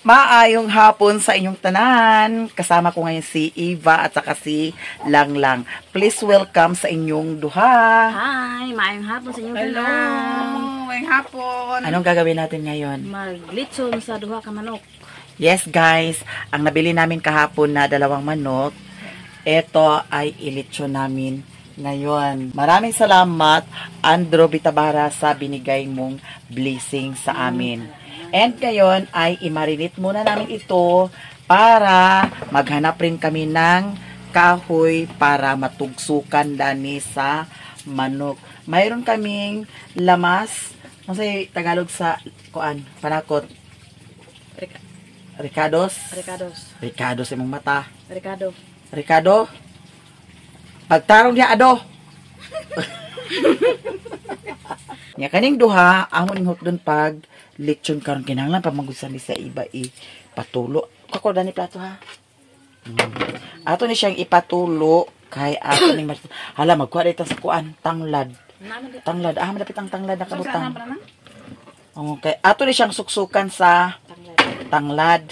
Maayong hapon sa inyong tanan. Kasama ko ngayon si Eva at saka si Langlang. Please welcome sa inyong duha. Hi, maayong hapon sa inyong Hello, tanan. maayong hapon. Anong gagawin natin ngayon? Maglitson sa duha ka manok. Yes guys, ang nabili namin kahapon na 2 manok, ito ay ilitsyon namin ngayon. Maraming salamat, Andrew Bitabara, sa binigay mong blessing sa amin. And ngayon ay imarinate muna namin ito para maghanap rin kami ng kahoy para matugsukan dani sa manok. Mayroon kaming lamas, ano sa Tagalog sa kuan, panakot? Ricados? Ricados imong mata. Ricardo? Pagtarong niya ado. Nya kaning duha amon ning hotdon pag lechon karon kinahanglan pa magusami sa iba ipatulo. Kako dani plato ha. Ato ni siyang ipatulo kay ato ning hala magkuha dito sa kuan tanglad. Tanglad madapit ang tanglad na kabutang. Okay, ato ni siyang suksukan sa tanglad.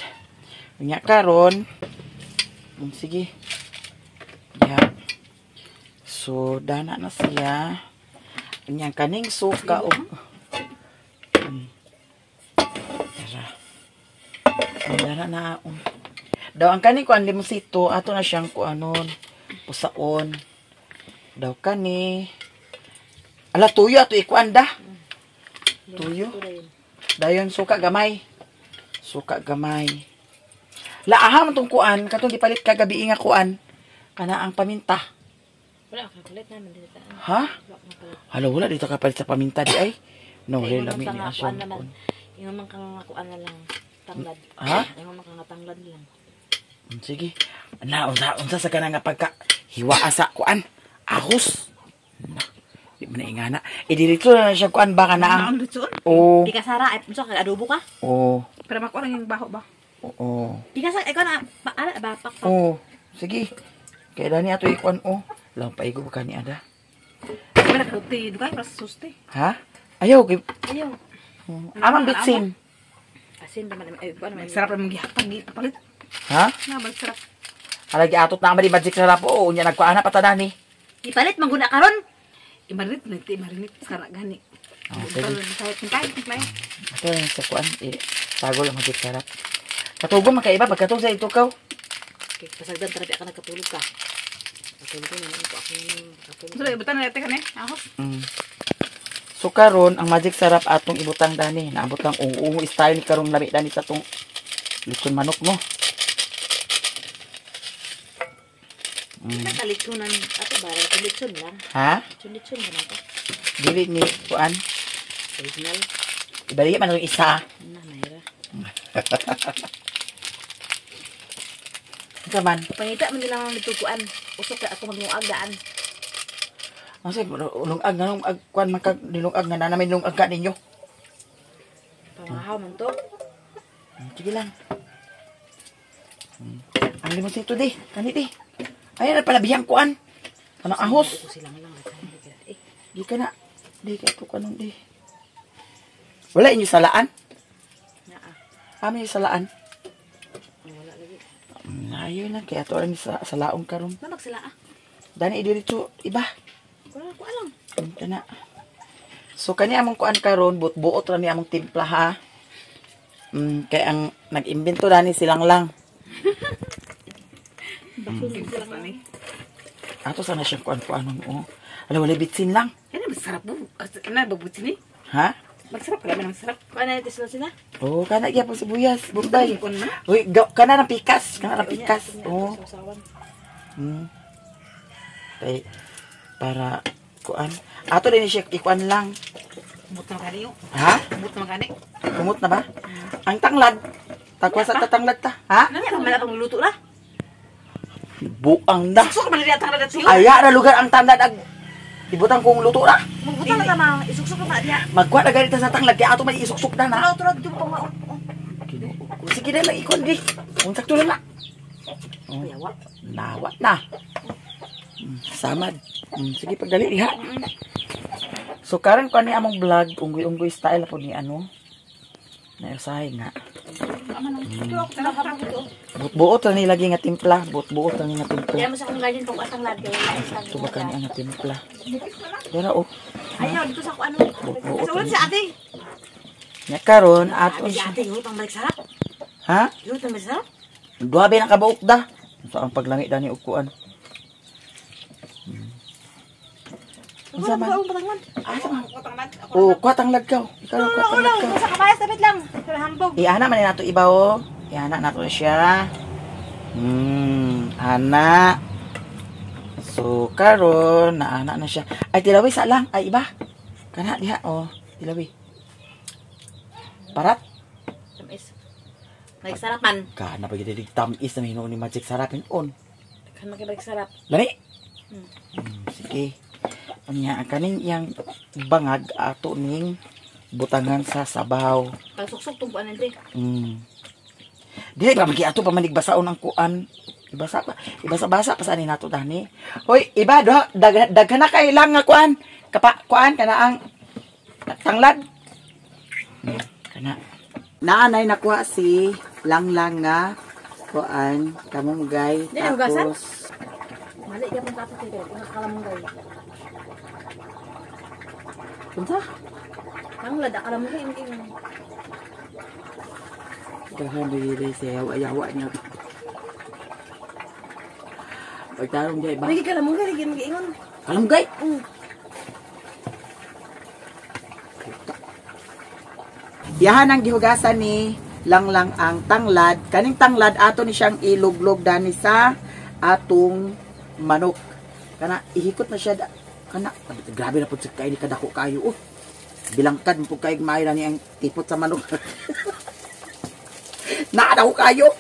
Nya karon sige. Yeah. So dana na siya. Nya kaning suka og Dara na daw ang kani kuan limosito ato na siyang kuanon pusaon daw kani ala tuyo ato ikuan da tuyo dayon suka gamay laaha man tong kuan katong gipalit kagabi nga kuan kana ang paminta Wala ka palit naman dito. ha hala wala dito kapalit sa paminta di ay no wala lami ni asyon asyon naman. Yung man kang kuan na lang tanglad. Ha? Yung man kang tanglad lang. Sige. Unsa sa kanang nga pagka hiwaa sa kuan? Ahos. Di mo na ingana. Dito na siya kuan baka na ang. Oo. Di ka sara ay unsa ka adobo ka? Oo. Pero makuha lang yung baho ba? Oo. Di ka sa ikaw na ala ba pak. Oo. Sige. Kaya dani ato ikuan lang paigo ba kani ada? May nagputi. Dugay para sa suste. Ha? Ayaw. Ayaw. Amang bitsin. Asin naman ay kuan naman. Sarap naman gihapag. Palit. Ha? Na, magsarap. Alagi atot na amari magic sarap. Oo. Nya nagkuana patadani. Ipalit mangguna karon. Imarinit. Imarinit. Sarap gani. Okay. May. Ito lang sa kuan. Tago lang magic sarap. Katugo makaiba. Pagkatog sa itukaw. Okay, pasagdan tarabi ka nagkatulog ka. Katulog na ako katulog. So, ibutan na natin kani. Ahos. So karon ang magic sarap atong ibutang dani. Naabot lang ungu style ni karong lami dani sa tong lechon manok mo. Nakalitsunan ato ba? Litsun lang. Ha? Litsun ba nato? Dili ni kuan. Original. Ibalik man ang isa. Na mayra. Kaman. Pangita man nila ang litukuan. Usok ka ako magluag daan. Kasi lungag nga nung kuan makag nilungag nga na namin lungag ka ninyo. Pangahaw man to. Sige lang. Ang limos nito di. Kani di. Ayan na pala biyang kuan. Kanang ahos. Silang lang. Di ka na. Di ka ito kanong di. Wala inyo salaan? Kami yung salaan. Wala lagi. Ayun lang. Kaya ito rin sa laong karon. Namak sila Dani idirito iba. Wala ko alam. Kana. So kani among kuan karon buot ra ni among timpla ha. Kay ang nag-imbento dani silang lang. Ato sana siya kuan mo. Ala wala bitsin lang. Yan ang masarap po. Ano, babuti ni? Ha? Magsarap pala. Masarap. Kuan na ito sila. Oh, kana gyapon sibuyas, bumbay. Kuan na. Uy, kana ng pikas, Oh. Kay para kuan. Ato din siya ikuan lang. Kumot na magani yun. Ha? Kumot na magani. Kumot na ba? Ang tanglad. Tagwa sa tatanglad ta. Ha? Ano yan? Wala pang luto na? Buang na. So, ka man rin atang ladat siyo. Aya na lugar ang tanglad ag ibutang kong luto na. Magbuta na tama. Isuksok na diya. Magkuha na ganito sa tanglad kaya ato may isuksok na na. Tulad yung pang Sige na lang ikon di. Unsak tuloy na. Yawa. Nawa na. Samad. Sige pagdali ha. So karon ko ni among vlog unggoy-unggoy style po ni ano. Naiusahay nga. Buot-buot ra ni lagi nga timpla, buot-buot ra ni nga timpla. Kaya mo sa akong ganyan kung atang lado. Ito ba kani ang timpla? Dara oh. Ayaw, dito sa ako ano. Buot-buot. Sulit si ate. Nya karon ato Ate, siya. ate, yung pang balik sarap. Ha? Yung pang balik sarap. Duha ba nang kabuok da? Sa ang paglangi dani ukuan. Wala ba ang patangan? Utang man. Oh, kuatang lagkaw. Ikaw na kuatang Ulang, lagkaw. sa kabayas, tapit lang. Pero hambog. Iana man nato iba oh. Iana nato siya. Ana. So karon naana na siya. Ay tilawi sa lang ay iba. Kana diha oh, tilawi. Parat. Tamis. Nagsarapan. Kana pa gid tamis na hinuon ni Magic sarapin on. Kan makibalik sarap. Lami. Sige. Anya kaning yang bangag ato ning butangan sa sabaw. Pagsuksok tong kuan ante. Dili ba magi ato pa manigbasaon ang kuan. Ibasa-basa pa sa ani nato dani. Hoy, iba daghan na kay lang nga kuan. Kuan kana ang tanglad. Kana. Naanay nakuha si Langlang nga kuan kamunggay Di na hugasan? tapos Mali ka pang tapos ito. Kung kalamungay. unsa? Tanglad, kalamungay. Hindi mo. Daghan dili siya ayawa niya. Pagtarong jay ba? Lagi kalamungay, lagi mag-iingon. Kalamggay. Yahan ang gihugasan ni Langlang ang tanglad. Kaning tanglad ato ni siyang iluglog dani sa atong manok. Kana ihikot na siya kana grabe na pud sa kay ni kadako kayo. Bilangkad mo pud kay maayra ni ang tipot sa manok. Naadaw kayo.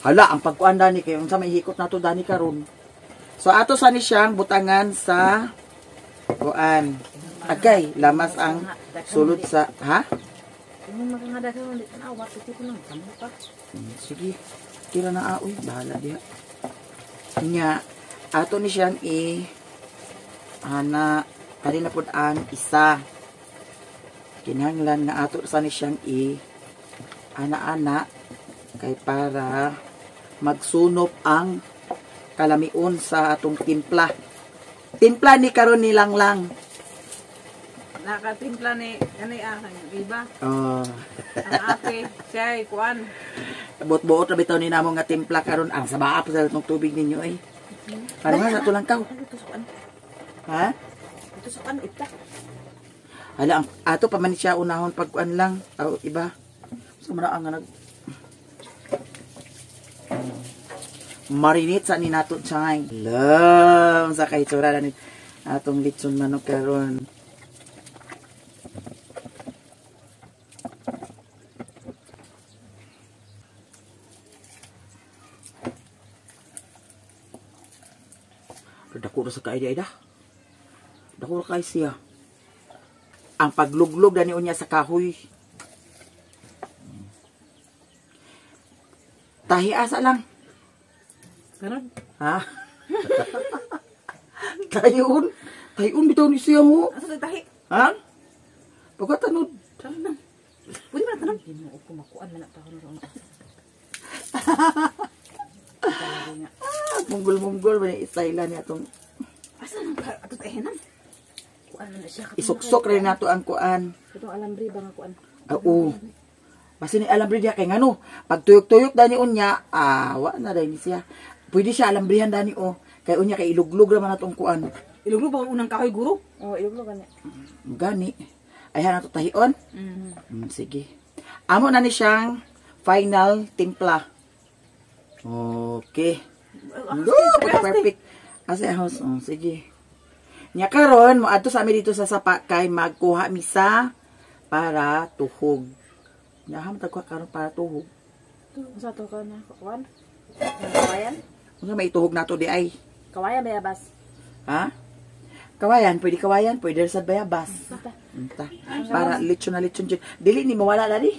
Hala ang pagkuan dani kay unsa may hikot nato dani karon. So ato sa ni siyang butangan sa kuan. Agay lamas ang sulod sa ha? Kung makangada ka, hindi ka na awat. Ito ko lang, tama pa. Sige, kira na aoy, bahala diha. Nya, ato ni siyang ana, kani na pud ang isa. Kinahanglan nga ato sa ni siyang ana-ana kay para magsunop ang kalamion sa atong timpla. Timpla ni karon ni Langlang. Nakatimpla ni iba. Oh, Ang ate, siya ay kuan. buot-buot na bitaw ni namo nga timpla karon ang sabaap sa itong tubig ninyo ay. Para nga nato lang kaw. Ito sa kan. Ha? Ito sa kan, ita. Hala, ang ato pa man siya unahon pagkuan lang. O iba. So muna ang nag marinate sa ni nato chay. Lam sa kay tsura ni atong litson manok karon. Dako ra sa kaay di ida. Dako ra kay siya. Ang pagluglog dani unya sa kahoy. Tahi asa lang. Karon. Ha? Tayon. Tayon bitaw ni siya mo. Asa tahi? Ha? Pagkatanod. Tanong. Pwede ba tanong? Hindi mo ako makuan na pa ako noon. Munggol-munggol ba ni istayla ni atong Asa nang ato tahinan? Kuan na siya. isuksok rin nato ang kuan. Itong alambre ba nga kuan? Oo. Basta ni alambre diya kay ngano, pag tuyok-tuyok dani unya, wa na dai ni siya. Pwede siya alambrihan dani o. Kay unya kay iluglog naman atong kuan. Iluglo ba ang unang kahoy guro? Oh, iluglo gani. Gani. Ayan nato tahion. Sige. Amo na ni siyang final timpla. Okay. No, perfect. Asa house. Oh, sige. Nya karon mo adto sa amin dito sa sapa kay magkuha misa para tuhog. Naham tagkuha karon para tuhog. Sa to ka na kuan? Kawayan? Unsa may tuhog nato di ay? Kawayan bayabas. Ha? Kawayan, pwede sa bayabas. Unta. Para lechon na lechon dyan. Dili ni mawala na di.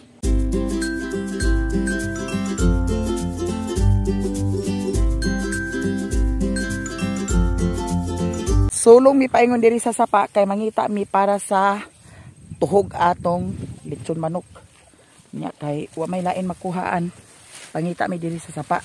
sulong mi paingon diri sa sapa kay mangita mi para sa tuhog atong lechon manok. Nya kay wa may lain makuhaan. Pangita mi diri sa sapa.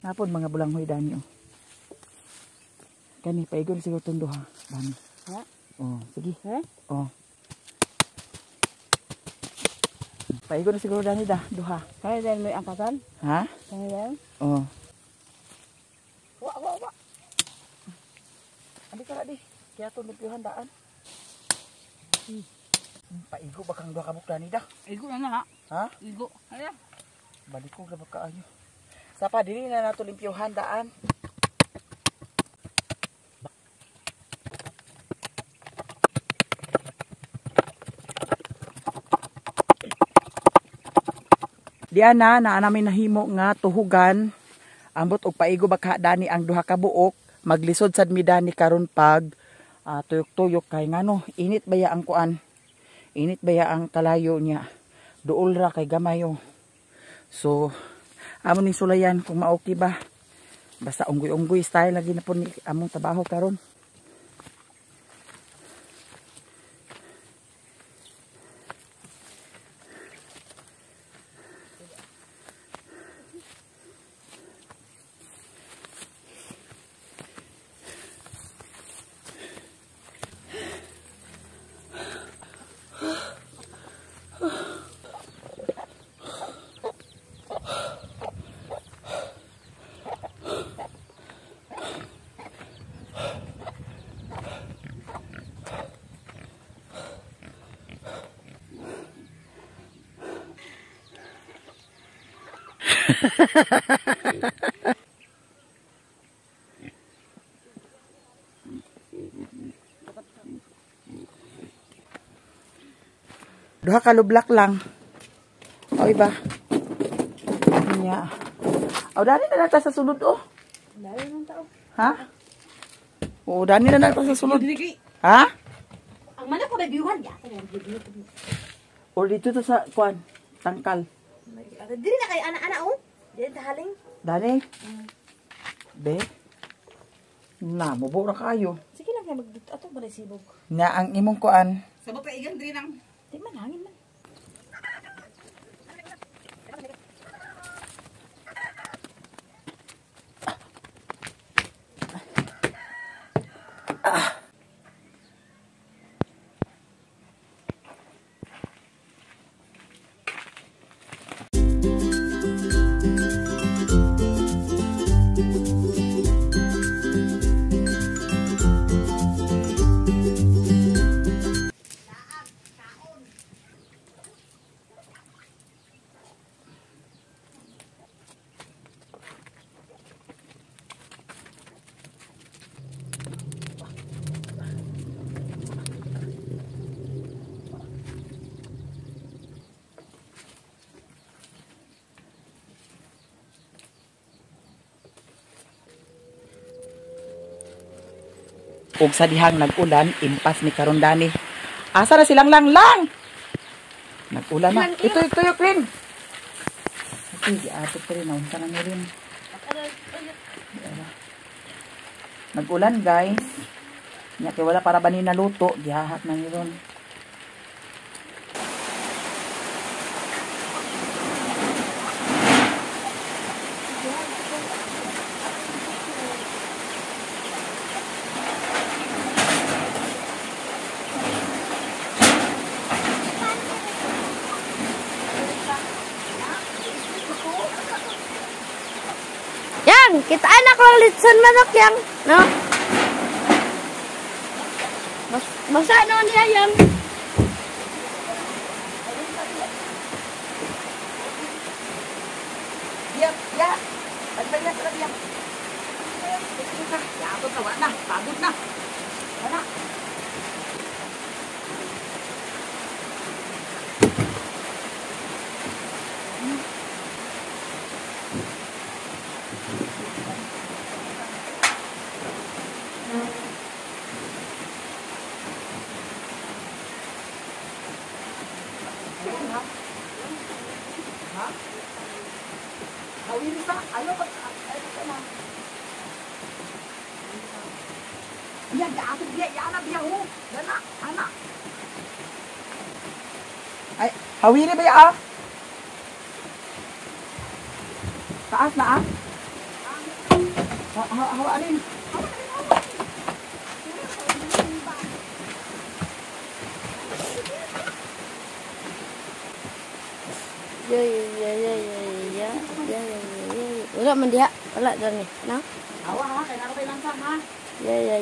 Napon mga bulanghoy dani oh. Kani paigon siguro tundo ha. Dani. Ha? Oh, sige. Ha? Oh. Paigon siguro dani dah duha. Kaya din may angkatan? Ha? Kaya din? Oh. Wa. Andi ka di. Kaya to nagpihan daan. Paigo bakang duha ka buklan ni dah. Igo na ha. Ha? Igo. Hala. Balik ko grabag kaayo. Sapa diri na nato limpyohan daan. Diyan na namin nahimo nga tuhugan ambot og paigo baka dani ang duha ka buok maglisod sad mi dani karon pag tuyok-tuyok kay ngano init baya ang kuan. Init baya ang kalayo niya. Duol ra kay gamayo. So amo ning sulayan kung maoki ba. Basta unggoy-unggoy style lagi na po ni among trabaho karon. Duha ka lublak lang. Oy ba? Nya. Aw dani na nagta sa sulod oh. Dali nang tao. Ha? Oo, dani na nagta sa sulod. Dili kay. Ha? Ang mana ko nagbiuhan ya. O dito to sa kuan, tangkal. Dili na kay ana-ana oh. Dili ta haling. Dani. Be. Na, mubura kayo. Sige lang kay ato ba sibog. Nya ang imong kuan. Sabot pa igan diri nang. Di man hangin man. Ug sa dihang nag-ulan, impas ni karon dani. Asa na silang lang? Nag-ulan na. Ito yung rin. Okay, di ato pa rin. Naunta na rin. Nag-ulan guys. Nya kay wala para ba ni naluto. Dihahat na ron. Kita anak lang litson manok yang, no? Basa naman niya yang. bali sa biya. Yaabot na, wala na. Pagod na. Wala. Ha? Hawili sa, ano ba? Ano ka na? Yan, dapat biya, yan biya ho. Dana, anak. Ay, hawili ba ya? Taas na ah? Hawarin. Wala man diha. Wala dyan eh. No? Hawa ha, kaya nakabay lang sa ha. Yeah.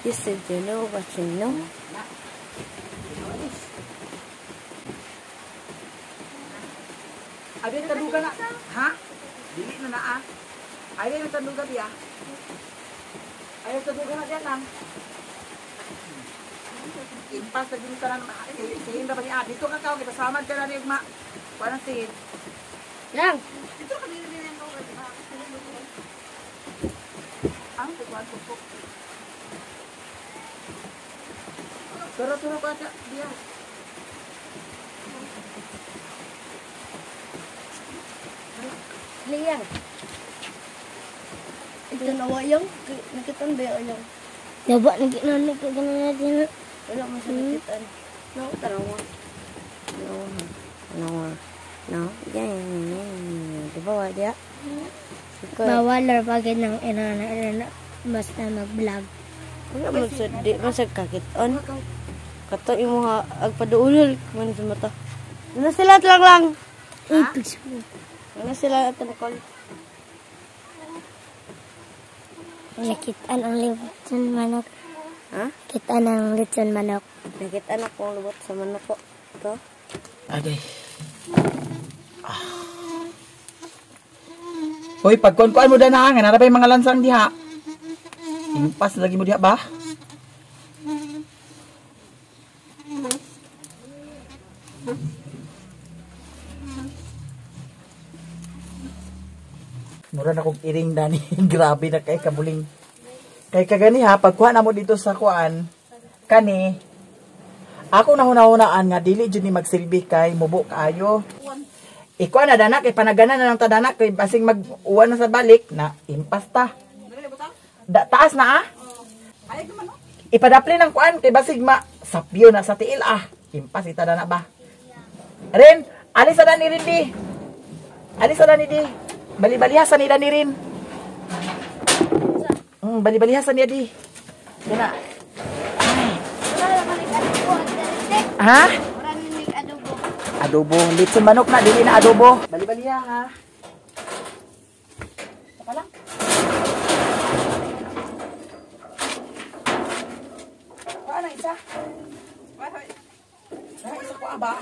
You said you know what you know. Abi yung tandugan na. Ha? Dili na na ah. Ayaw yung tandugan diya. Ayaw yung tandugan na diyan lang. Impas na dito na naman. Sihin na ba niya? Dito ka kao, kita samad ka na niya ma. Parang sihin. Yang. Dito ka dito din yung kaugat. Ang tukuan pupuk. Turo ka diya. Liyang. Ito na wayang. Nakitan ba yung? Daba, nakitan natin. Wala mo sa nakitan. No, tarawa. No. Yan. Diba wala? Bawal or bagay ng ina basta mag-vlog. Wala mo sa di mo sa kakiton. Kato imo ha agpaduulol man sa mata. Ano sila lang. Ipis mo. Ano sila tanakol? Nakitaan ang litson manok. Ha? Kitaan ang litson manok. Nakita na kong lubot sa manok ko. Ito. Agay. Hoy, pagkuan-kuan mo na nga, narabay mga lansang diha. Impas lagi mo diha ba? Mura na kong iring dani. Grabe na kay kabuling. Kay kagani ha, pagkuha na mo dito sa kuan, kani, ako nahuna-hunaan nga, dili dyan ni magsilbi kay mubo kaayo. Ikuha na danak, ipanaganan na ng tadanak, kay basing mag-uwan na sa balik, na impas ta. Taas na ah. Ipadapli ng kuan, kay basig sapyo na sa tiil ah. Impas itadana ba? Ren, alis na ni Rin di. Alis na ni di. Bali-balihasan nila ni Rin. Bali-balihasan niya di. Yan na. Ha? Adobo. Litson manok na. Dili na adobo. Bali-baliha ha. Saka lang. Paano isa? Isa ko aba.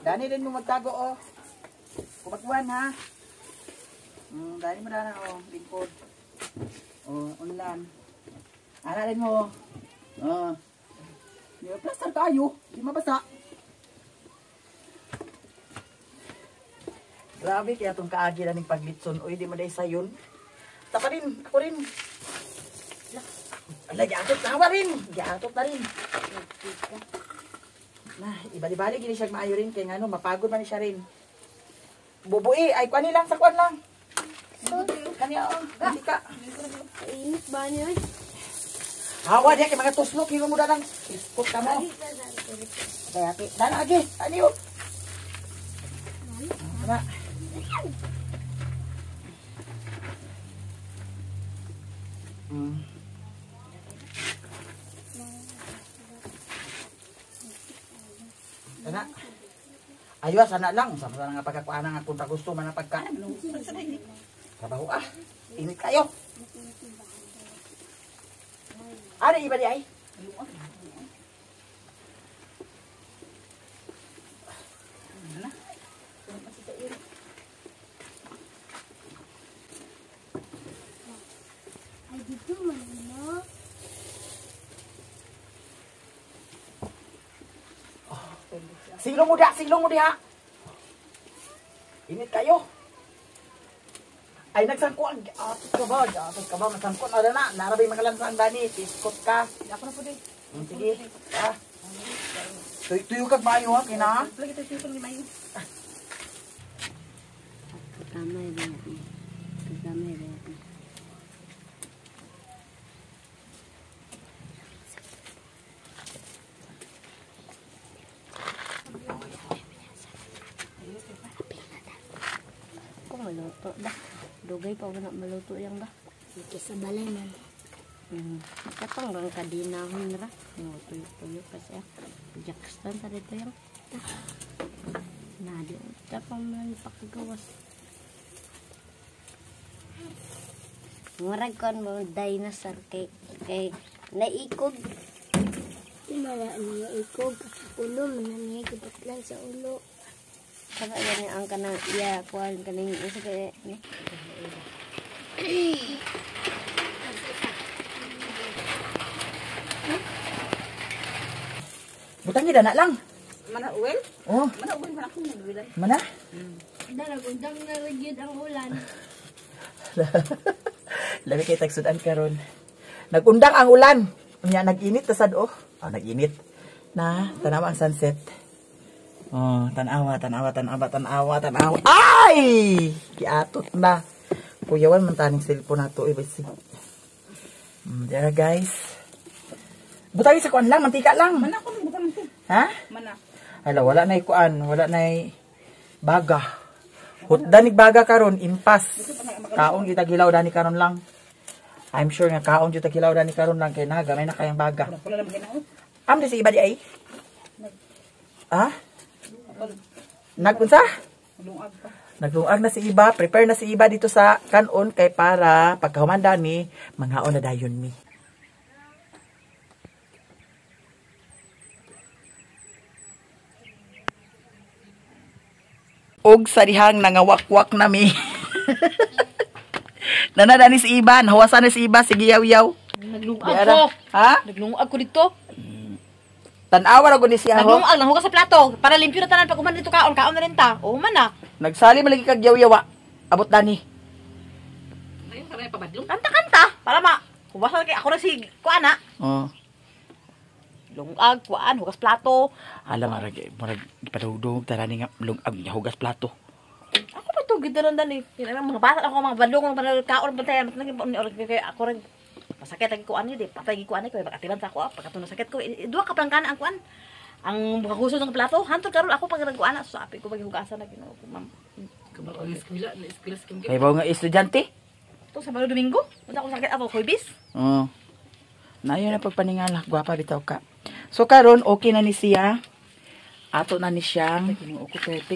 Dani rin mo magtago oh. Kumagwan ha. Dani mo na oh, lingkod. Oh, ulan. Ana rin mo. Plaster tayo, di mabasa. Grabe kaya itong kaagi na ng paglitson. Uy, di mo dahil sayon. Taka rin, ako rin. Ala, giatot na hawa rin. Giatot na rin. Nah, ibali-bali gini siya maayo rin. Kaya nga no, mapagod man siya rin. Bubui, ay kuan lang sa kuan lang. Kanya oh, hindi ka. Init ba niya? Hawa dia kay mga tuslok. Hilo mo na lang. Ispot ka mo. Kaya, dana agi. Ano yun? Dana. Dana. Ayo sana lang sama sana nga pagkakuan nga kung gusto man ang pagkain. Trabaho Init kayo. Ano iba di ay? Ay, dito man, no? Silong mo diha. Init kayo. Ay nagsangkuan. Atot ka ba, masangkuan na. Narabay mga lansang dani, tiskot ka. Ako na po din. Sige. Tuyo kag maayo ha, kina. Lagi tayo tuyo ni Mayo. Kamay ba natin? Kamay ba natin? Kung maluto dah. Dugay pa wala maluto yang dah. Dito sa balay man. Katong lang kadinahon ra. Tuyo pa siya. Jackson sa dito yang. Nah, di tapang man pakagawas. Murag kon mo dinosaur kay naikog. Mara niya ikog. Ulo, mananiya lang sa ulo. Kaya yan ang kanang iya kuan kaning isa kay ni. Butang gid na lang. Mana uwel? Oh, Mana uwel man ako nagbilan. mana? Daragundang na nagyod ang ulan. Labi kay tagsudan karon. Nagundang ang ulan. Unya nag-init ta sad oh. Nag-init. Na tanawa ang sunset. Oh, tanawa. Ay! Giatot na. Kuyawan man taning cellphone nato ibasi. There guys. Butang sa kuan lang, mantika lang. Mana ako bukan ko. Ha? Mana. Hala, wala na kuan, wala na baga. Hutdanig baga karon, impas. Kaon kita gilaw dani karon lang. I'm sure nga kaon kita gilaw dani karon lang kay naga may na kayang baga. Wala lang ginaon. Am di si iba di ay? Ha? Nagunsa? Lungag pa. Naglungag na si iba, prepare na si iba dito sa kanon kay para pagkahumanda mi, manghaon na dayon mi. Og sa dihang nangawakwak nami. Nanadani si Iban, hawasan na si Iba, sige yaw-yaw. Naglungag Diara. ko. Ha? Naglungag ko dito. Tanawa ra gud ni siya ho. Naglungag lang ko sa plato para limpyo na tanan pag uman dito kaon na rin ta. O man na. Nagsali malagi kag yaw-yawa. Abot dani. Ayun karay pabadlong. Kanta para ma. Huwasan kay ako na si kuana. Oh. Lungag kuan hugas plato. Alam marag ipadugdog tarani nga lungag niya hugas plato. Ako pa to gidaron dani. Mga bata ako mga badlong mga kaon bantay kay ako rin masakit lagi kuan ni di patay gi kuan ni ko bakatilan sa ako pagkatuno sakit ko duha ka plangkana ang kuan ang bukahuso ng plato hantod karon ako pag nagkuana so api ko maghugasan na Ginoo ko ma'am kabalo eskwela skim Kay ba nga estudyante? to sa Sabado Domingo wala ko sakit ako koybis Oh. Nayo na pagpaningala, gwapa bitaw ka. So karon okay na ni siya. Ato na ni siyang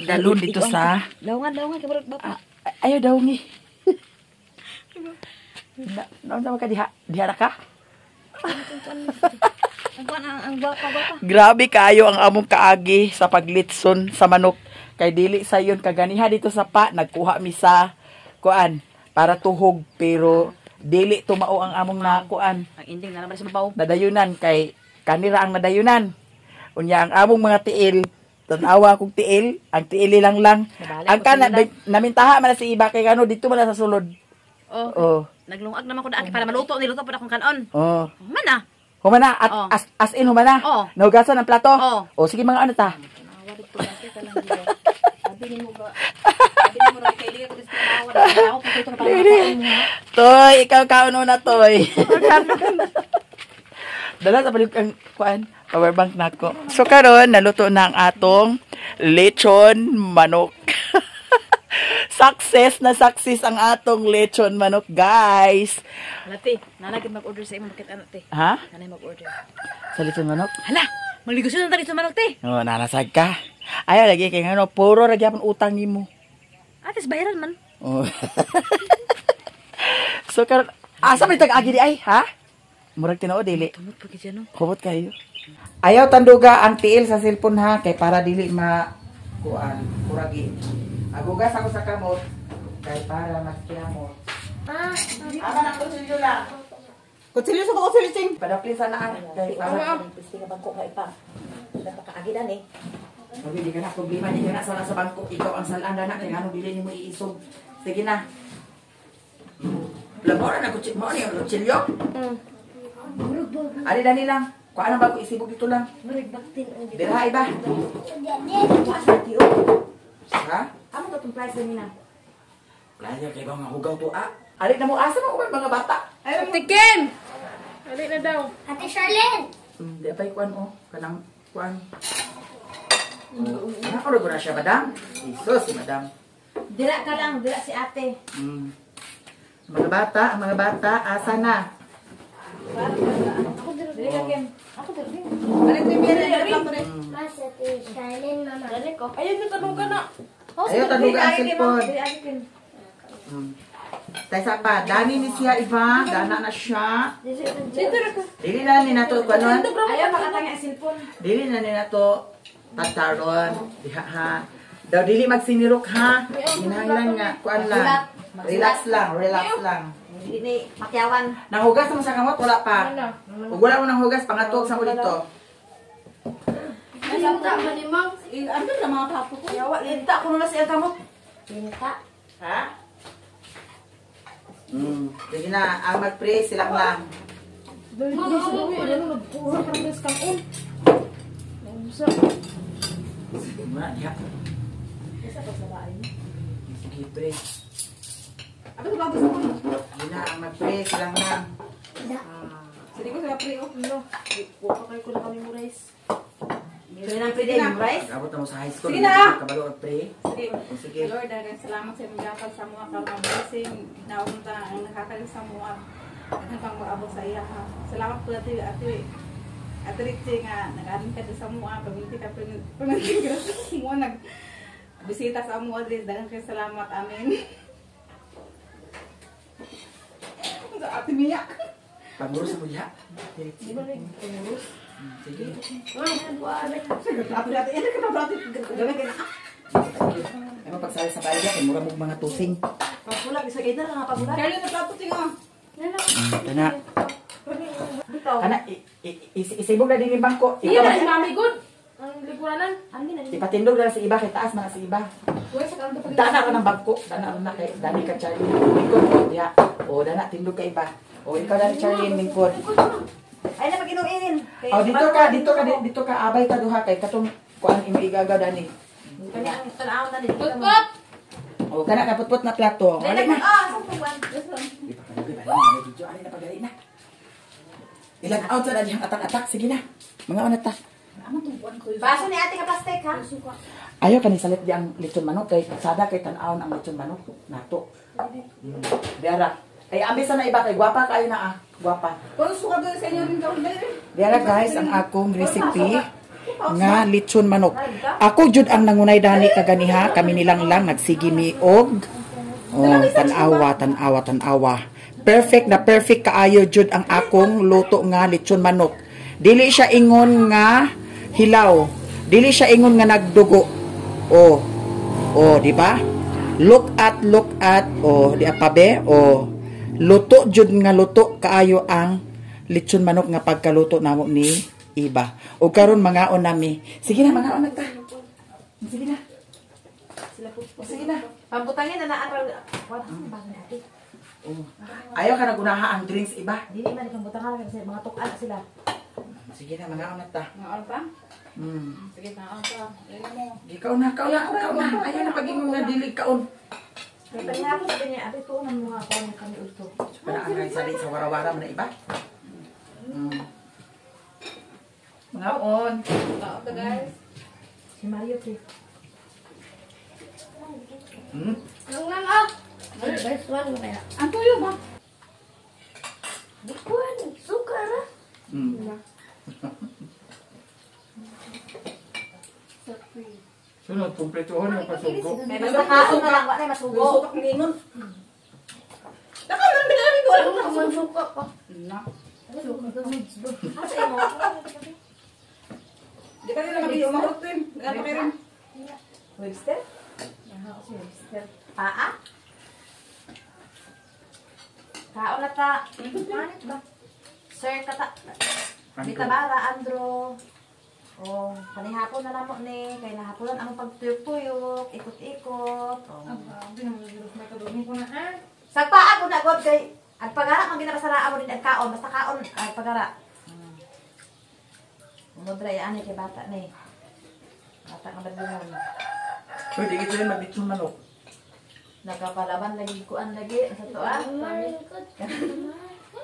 dalon dito sa dawngan kabarot bapa ayaw daw ni. Na ka diha ra ka? ang kuan ang bapa Grabe kayo ang among kaagi sa paglitson sa manok. Kay dili sayon kaganiha dito sa pa nagkuha mi sa kuan para tuhog pero dili tumao ang among na kuan. ang ending na naman sa mabaw Nadayunan kay kanira ang nadayunan. Unya ang among mga tiil tanawa kong tiil, ang tiili lang. Nabalik Ang ko kana sila. namintaha man na si iba kay kano dito man na sa sulod. Oh. naglungag naman ko daan para maluto niluto pa akong kanon Oh. man na Humana at Oh. as in humana. Oh. Nahugasan ang plato. Oh. O sige mga ano ta. nawarit ko dati ka lang dito sabi ni mo ba sabi ni mo na kay Lia ko dito na ako pag ito na para Toy, ikaw kauno na toy. Dala sa balik ang kuan, power bank nako. So karon naluto na ang atong lechon manok. Success ang atong lechon manok, guys. Halati, nanagid mag-order sa imo bakit ano te? Ha? Nanay mag-order. Sa lechon manok? Hala, maligos na tayo sa manok te. Oh, nanasag ka. Ayaw lagi kay ano, puro ra gyapon utang nimo. Atis bayaran man. Oh. So karon asa may tag-agi di ay, ha? Murag tinuod dili. Tumot pa kasi ano. Hubot kayo. Ayaw tanduga ang tiil sa cellphone ha kay para dili kuan kuragi. Agugas ako sa kamot kay para mas kinamot. Ama na kutsilyo lang. Kutsilyo sa kutsilyo sing. Padapli sa naan kay para Piste nga bangko ka ipa. Napakaagidan eh. Sabi, di ka na problema, di ka na sana sa bangko. Ikaw ang salanda na, kaya ano, dili mo iisog. Sige na. Lamora na, mo ano yung kutsilyo? Ali, dali lang. Kung ano ba, isibog dito lang. Bira, iba. Ha? Amo ka itong price din na. Playa, kaya ba nga hugaw to, ah? Ali na mo, asa mo mga bata? Tikim! Ali na daw. Ate Charlene! Di apay kuan, oh. Kanang kuan. Nakulog na siya, madam. Jesus, si madam. Dira ka lang, dira si ate. Mga bata, asa na? Diri ka Kim. Ako diri. Balik na yung plato rin. Mas Ate Charlene, mama. Dali ko. Ayun, natanong ka na. Ayaw, tanong ka ang cellphone. Diri ate Kim. Tayo sa pa, dani ni siya iba, dana na siya. Dito na ka. Dili na ni nato kuanon. Ayaw makatangi ang cellphone. Dili na ni nato tataron. Diha ha. Daw dili magsinirok ha. Hinahanglan nga kuan lang. Relax lang. Dili ni makyawan. Nahugas mo sa kamot wala pa. Ug wala mo nang hugas pangatog sa mo dito. Ano na mga papo ko? Yawa, linta ko na siya kamot. Pinta. Ha? Sige na, ang mag-pray silang lang. Sige mo na, diha. Sige, pray. Ano ba gusto ko? Sige na, ang mag-pray silang lang. Sige ko sa pre, oh. Buka kayo ko na kami mo rice. Sige na pwede yung rice. Pag-abot na mo sa high school, Sige na. kabalo mag-pray. Sige. Sige. Lord, dagang salamat sa mga kapal sa mga karang blessing. Naunta ang nakakalis sa mga hanggang maabot sa iya ha. Salamat po ate Ritchie nga nag-anin ka sa mga pamilya ka pamilya ka mo bisita sa mga address. Dagang kayo salamat. Amen. Sa ate Mia. Pag-urus mo diha. Di ba rin? Pumurus? Sige. Ate, ate, ka na brate. Gawin ka na. Ay mo pagsali sa bayan, kay mura mo mga tusing. Pagbulag, isa kayo na pagbulag. Carly, na plato tinga. Kana. Bitaw. Kana, isibog na din yung bangko. Iya na si Mami good. Ang likuanan. Ano na? Ipatindog na sa iba, kay taas na sa iba. Uy, sa kanto pag Dana ka ng bangko. Dana na kay Dani ka Charlie. Lingkod ko, diha. O, dana, tindog ka iba. O, ikaw Dani Charlie, lingkod. Ay na pag-inumin. O, dito ka, abay ka duha kay katong kuan imo igagaw Dani. Kanya ang tanaw na nito. putput. O, kana ka putput na plato. Dali Wala na. na. Sa puwan. Di pa kanugay, bali na may video. Ari na pagali na. Ilag out sa dihang atak-atak. Sige na. Mga una ta. Baso ni ate ka plastic ha? Ayaw ka ni salit di ang lechon manok kay sada kay tan-aon ang lechon manok nato. Diara. Ay ambis na iba kay gwapa kayo na ah. Gwapa. Kung suka doon sa inyo rin daw. Diara guys ang akong recipe nga lechon manok. Ako jud ang nangunay dani kaganiha, kami nilang lang nagsigimi og tan-awa. Perfect na perfect kaayo jud ang akong luto nga lechon manok. Dili siya ingon nga hilaw. Dili siya ingon nga nagdugo. Di ba? Look at. Di apabe. Luto jud nga luto kaayo ang lechon manok nga pagkaluto namo ni iba. O karon mangaon nami. Sige na, mangaon na ta. Sige na. Sige na. Pambutangin na naan. Wala kang bago natin. Ayaw ka nagunaha ang drinks iba. Dili man ikang butangan kasi mga tukan sila. Sige na, mangaon na ta. Mga pa? Sige na, ka. Ayun mo. Ikaw na. Ayaw na pag-ingon nga dilig kaon. Kaya nga ako sabi niya, ate tuunan mo nga ako ng kami ulto. Kana ang salit sa warawara man na iba. Mangaon. Tao ka guys. Si Mario P. Ang lang ah. Best one mo kaya. Ang tuyo ba? Di ko sukar ah. Sunod, kumpletuhon yung pasugo. May basta kaon na lang, wala masugo. Lusok ang ingon. Naka lang binami ko. Alam mo Ang suka pa. Na. Asa imo? Di ka nila mag-iyo mahurot din. Ano pa rin? Webster? Paa? Kaon na ta. Manit ba? Sir, kata. Dita bara, Andro. Oh, panihapon na namo ni. Kaya nahaponan ang pagtuyok-tuyok, ikot-ikot. Oh. Sagpa ako na god kay ang pagara ang ginapasaraan mo din ang kaon, basta kaon ang pagara. Mudra yan kay bata ni. Bata nga badungon. Pwede ito yung mabitsong manok. Nagkapalaban lagi kuan lagi sa to ah.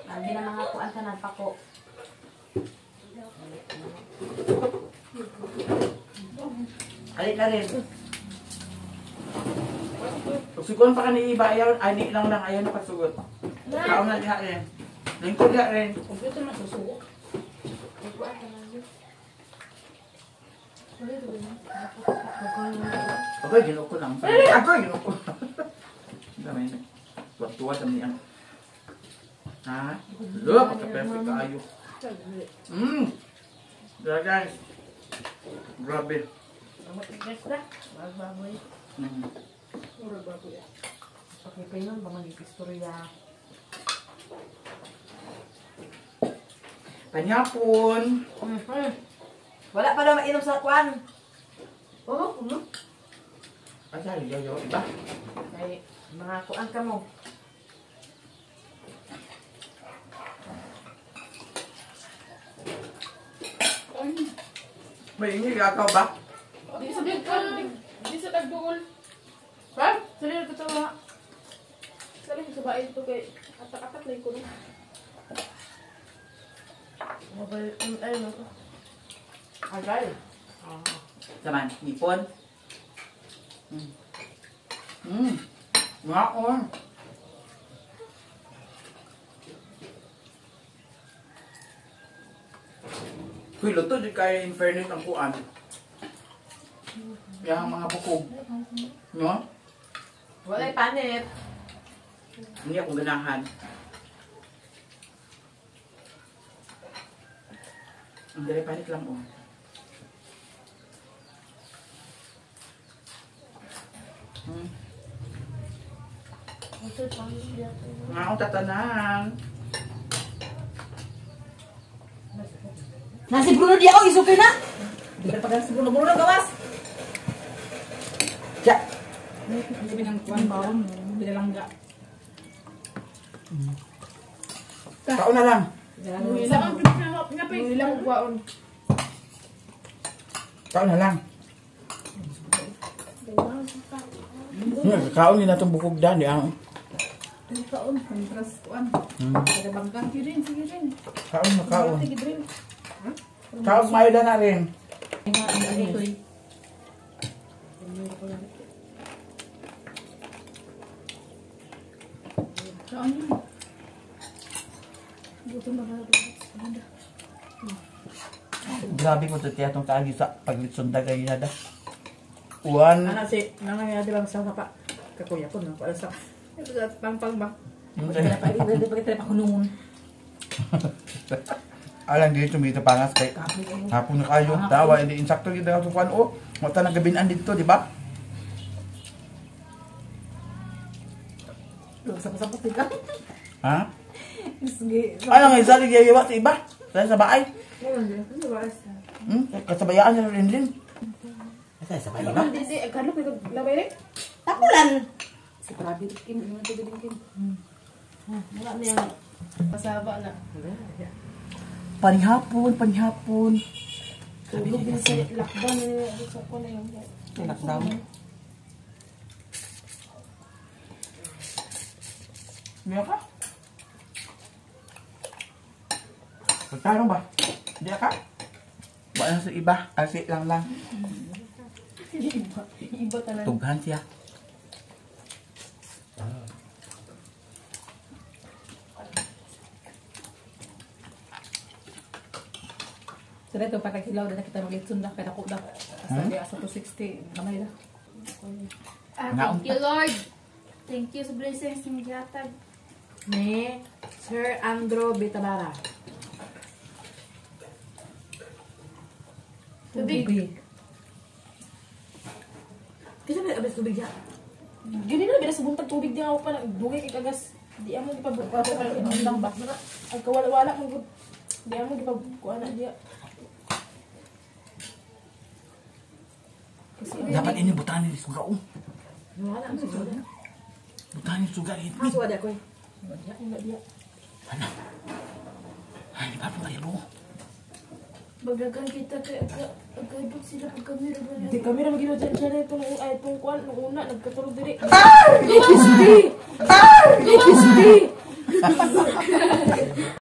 Abi na mga kuan tanan pako. Alit na rin. Pagsugon pa ka ni Iba, ayaw, ay ni lang ayaw na pagsugot. Kaon na diha rin. Lingkod diha rin. Kompleto na susuko. Agoy, ginuko lang. Agoy, ginuko. Dami na. Tuwa sa niyan. Ha? Lo, pagka-perfect ka ayo. Dara guys. Grabe. Pakipayon ba mag-istorya? Panyapon. Wala pa daw mainom sa kuan. Oh, Asa, yaw, iba. Kay mga kuan ka mo. May ingay gagaw ba? Di sa big kan. Di sa tagduol. Ha? Sali ko to ha. Sali sa bahay to kay atak-atak lang ko. Mobile ay no. Agay. Saman, nipon. Nga on. Kuy, luto di kaya in fairness ang kuan. Yang mga bukog. No? Wala panit. Hindi akong ganahan. Ang dali panik lang oh. Nga akong tatanan. Nasi bruno di ako isukin na. Di ka pagang siguro na gawas. Siya. Ang sabi ng kuwan bawon, binalangga. Kaon na lang. Ilang ang pinapay. Ilang kuwaon. Kaon na lang. Kaon din na itong bukog daan. Ang Kaon, kontras kuwan. Kada bangkang kirin, sige rin. kaon na kaon. Sige rin. Kaon mayo na rin. Kaon yun. Grabe ko ito tiyatong kaagi sa paglitson dagay na da. Uwan. Ana si nangyayari lang sa kapa. Kakuya ko no para sa pang ba. Hindi pa kita pa kunungon. Alang dito tumito pangas kay hapon na kayo. Dawa hindi insakto gid ako kuan o. Mata na gabinan dito, di ba? Sa ka. Ha? Sige. Alang nga isa ligay sa iba. Sa bahay. Ano ba? Kasabayaan niya rin din. Sa bahay ba? Hindi, kalo ko labay rin. Tapulan. Si Prabi Kim, ano to din Kim? Wala na yan. Pasaba na. Panihapon. Tulog din sa lakban sa ko na yung. Lockdown. Meron ka? Magtanong ba? Hindi ka? Ba na sa iba? Asi lang. Iba tanan. Tughan siya. Sa ito pagkakilaw na kita maglit sundak kaya ako Sabi asa 260 kamay na. Ngaon Thank you, Lord. Thank you sa blessings ng gihatag. Ni Sir Andro Bitabara. Tubig. Kasi may abis tubig ya. Gini na bilas buntag tubig di ako pa dugay kay kagas. Di amo gipabuka ko kay indang ba. Ang kawala-wala mo gud. Di amo gipabuka na dia. Dapat ini butanin di suga. Wala ang susunod. Butanin suga ini. Masuk ada ko. Dia enggak dia. Ano? Ay, di ba po kayo? Bagdagan kita kay agad sila pag kami rin. Di kami ra magino dyan itong ay itong kuan nung una nagkatulog diri.